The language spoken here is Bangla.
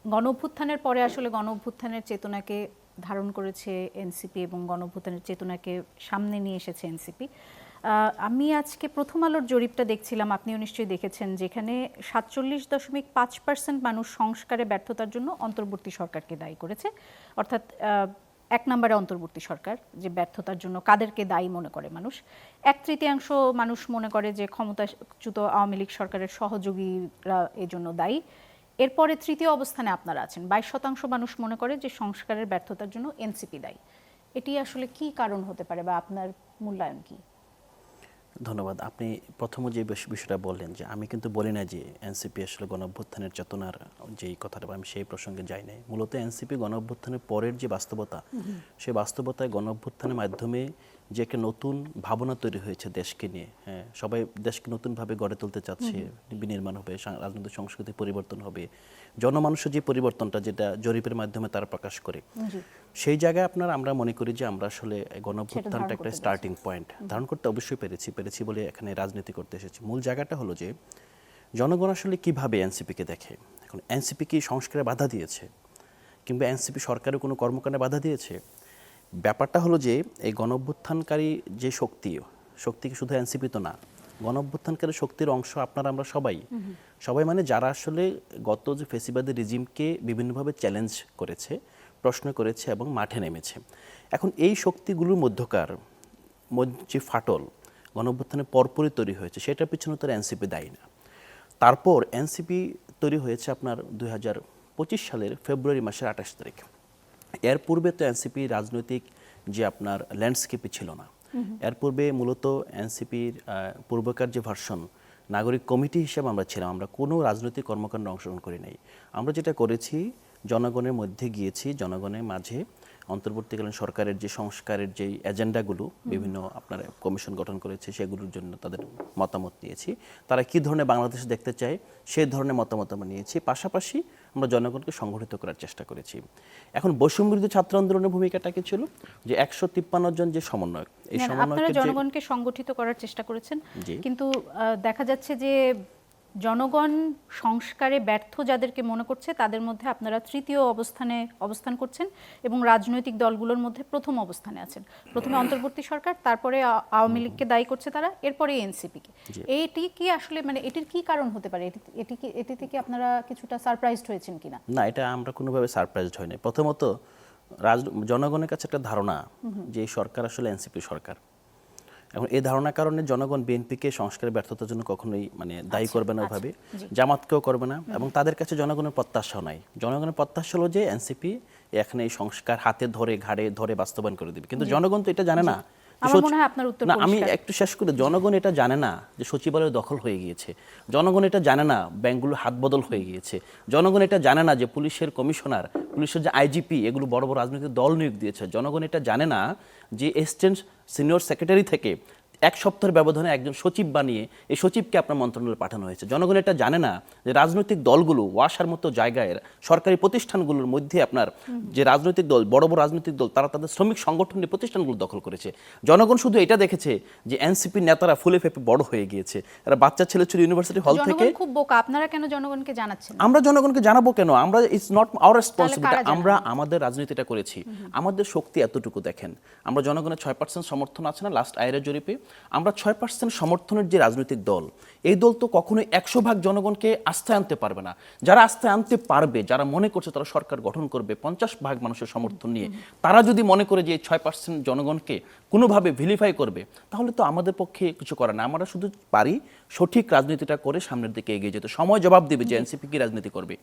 গণ অভ্যুত্থানের পরে আসলে গণ অভ্যুত্থানের চেতনাকে ধারণ করেছে এনসিপি এবং গণ অভ্যুত্থানের চেতনাকে সামনে নিয়ে এসেছে এনসিপি। আমি আজকে প্রথম আলোর জরিপটা দেখছিলাম, আপনিও নিশ্চয়ই দেখেছেন, যেখানে 47.5% মানুষ সংস্কারে ব্যর্থতার জন্য অন্তর্বর্তী সরকারকে দায়ী করেছে। অর্থাৎ 1 নম্বরে অন্তর্বর্তী সরকার যে ব্যর্থতার জন্য কাদেরকে দায়ী মনে করে মানুষ। 1/3 মানুষ মনে করে যে ক্ষমতাচ্যুত আওয়ামী লীগ সরকারের সহযোগীরা এজন্য দায়ী। এরপরে তৃতীয় অবস্থানে আপনারা আছেন। 22% মানুষ মনে করে যে সংস্কারের ব্যর্থতার জন্য এনসিপি দায়ী। এটি আসলে কি কারণ হতে পারে বা আপনার মূল্যায়ন কি? ধন্যবাদ। আপনি প্রথমে যে বিষয়টা বললেন যে আমি কিন্তু বলি না যে এনসিপি আসলে গণঅভ্যুত্থানের চেতনার যেই কথাটা, আমি সেই প্রসঙ্গে যাই নাই। মূলত এনসিপি গণঅভ্যুত্থানের পরের যে বাস্তবতা, সেই বাস্তবতায় গণঅভ্যুত্থানের মাধ্যমে যে একটা নতুন ভাবনা তৈরি হয়েছে দেশকে নিয়ে, হ্যাঁ, সবাই দেশকে নতুনভাবে গড়ে তুলতে চাচ্ছে, বিনির্মাণ হবে, রাজনৈতিক সংস্কৃতি পরিবর্তন হবে, জনমানুষের যে পরিবর্তনটা যেটা জরিপের মাধ্যমে তারা প্রকাশ করে, সেই জায়গায় আমরা মনে করি যে আমরা আসলে গণঅভ্যুত্থানটা একটা স্টার্টিং পয়েন্ট ধারণ করতে অবশ্যই পেরেছি বলে এখানে রাজনীতি করতে এসেছি। মূল জায়গাটা হলো যে জনগণ আসলে কিভাবে এনসিপিকে দেখে। এখন এনসিপি কি সংস্কারে বাধা দিয়েছে, কিংবা এনসিপি সরকারের কোনো কর্মকাণ্ডে বাধা দিয়েছে? ব্যাপারটা হলো যে এই গণঅভ্যুত্থানকারী যে শক্তি কি শুধু এনসিপি তো না, গণঅভ্যুত্থানকারী শক্তির অংশ আপনারা আমরা সবাই মানে যারা আসলে গত যে ফেসিবাদের রিজিমকে বিভিন্নভাবে চ্যালেঞ্জ করেছে, প্রশ্ন করেছে এবং মাঠে নেমেছে। এখন এই শক্তিগুলোর মধ্যকার যে ফাটল গণঅভ্যুত্থানের পরপরই তৈরি হয়েছে, সেটার পিছনে তো এনসিপি দায়ী না। তারপর এনসিপি তৈরি হয়েছে আপনার 2025 সালের ফেব্রুয়ারি মাসের 28 তারিখ। এর পূর্বে তো এনসিপি রাজনৈতিক যে আপনার ল্যান্ডস্কেপে ছিল না। এর পূর্বে মূলত এনসিপির পূর্বকার যে ভার্সন, নাগরিক কমিটি হিসেবে আমরা ছিলাম, আমরা কোনো রাজনৈতিক কর্মকাণ্ডে অংশগ্রহণ করি নাই। আমরা যেটা করেছি, জনগণের মধ্যে গিয়েছি, জনগণের মাঝে অন্তর্বর্তীকালীন সরকারের যে সংস্কারের যে এজেন্ডাগুলো বিভিন্ন আপনার কমিশন গঠন করেছে, সেগুলোর জন্য তাদের মতামত নিয়েছি। তারা কী ধরনের বাংলাদেশ দেখতে চায় সেই ধরনের মতামত আমরা নিয়েছি। পাশাপাশি আমরা জনগণকে সংগঠিত করার চেষ্টা করেছি। এখন বৈষম্যবিরোধী ছাত্র আন্দোলনের ভূমিকাটা কি ছিল? যে 153 জন যে সমন্বয়ক, এই আপনারা জনগণকে সংগঠিত করার চেষ্টা করেছেন, কিন্তু দেখা যাচ্ছে যে জনগণ সংস্কারে ব্যর্থ যাদেরকে মনে করছে তাদের মধ্যে আপনারা তৃতীয় অবস্থানে অবস্থান করছেন এবং রাজনৈতিক দলগুলোর মধ্যে প্রথম অবস্থানে আছেন। প্রথমে অন্তর্বর্তী সরকার, তারপরে আওয়ামী লীগকে দায়ী করছে তারা, এরপরে এনসিপিকে। এইটি কি আসলে মানে এটির কি কারণ হতে পারে? এটিতে কি আপনারা কিছুটা সারপ্রাইজড হয়েছেন কিনা? না, এটা আমরা কোনোভাবে সারপ্রাইজড হইনি। প্রথমত জনগণের কাছে একটা ধারণা যে এই সরকার আসলে এনসিপি সরকার। এখন এই ধারণার কারণে জনগণ বিএনপিকে সংস্কারের ব্যর্থতার জন্য কখনোই মানে দায়ী করবে না, ওইভাবে জামাতকেও করবে না, এবং তাদের কাছে জনগণের প্রত্যাশাও নাই। জনগণের প্রত্যাশা হলো যে এনসিপি এখানে এই সংস্কার হাতে ধরে ঘাড়ে ধরে বাস্তবায়ন করে দিবে, কিন্তু জনগণ তো এটা জানে না। আমি একটু শেষ করে, জনগণ এটা জানে না যে সচিবালয় দখল হয়ে গিয়েছে, জনগণ এটা জানে না ব্যাংকগুলো হাত বদল হয়ে গিয়েছে, জনগণ এটা জানে না যে পুলিশের কমিশনার, পুলিশের যে আইজিপি, এগুলো বড় বড় রাজনৈতিক দল নিয়োগ দিয়েছে। জনগণ এটা জানে না যে অ্যাসিস্ট্যান্ট সিনিয়র সেক্রেটারি থেকে 1 সপ্তাহের ব্যবধানে একজন সচিব বানিয়ে এই সচিবকে আপনার মন্ত্রণালয়ে পাঠানো হয়েছে। জনগণ এটা জানে না যে রাজনৈতিক দলগুলো ওয়াসার মতো জায়গায় সরকারি প্রতিষ্ঠানগুলোর মধ্যে আপনার যে রাজনৈতিক দল, বড় বড় রাজনৈতিক দল, তারা তাদের শ্রমিক সংগঠনের প্রতিষ্ঠানগুলো দখল করেছে। জনগণ শুধু এটা দেখেছে যে এনসিপির নেতারা ফুলে ফেপে বড় হয়ে গিয়েছে, এরা বাচ্চা ছেলে ছিল ইউনিভার্সিটি হল থেকে। খুব বোকা, আপনারা কেন জনগণকে জানাচ্ছেন? আমরা জনগণকে জানাবো কেন? আমরা ইটস নট আওয়ার রেসপন্সিবিলিটি। আমরা আমাদের রাজনীতিটা করেছি, আমাদের শক্তি এতটুকু। দেখেন, আমরা জনগণের 6% সমর্থন আছে না লাস্ট আয়ের জরিপে, আমরা 6% সমর্থনের যে রাজনৈতিক দল, এই দল তো কখনোই 100% জনগণকে আস্থায় আনতে পারবে না। যারা আস্থায় আনতে পারবে, যারা মনে করছে তারা সরকার গঠন করবে 50% মানুষের সমর্থন নিয়ে, তারা যদি মনে করে যে 6% জনগণকে কোনোভাবে ভিলিফাই করবে, তাহলে তো আমাদের পক্ষে কিছু করে না। আমরা শুধু পারি সঠিক রাজনীতিটা করে সামনের দিকে এগিয়ে যেতে। সময় জবাব দেবে যে এনসিপি কি রাজনীতি করবে।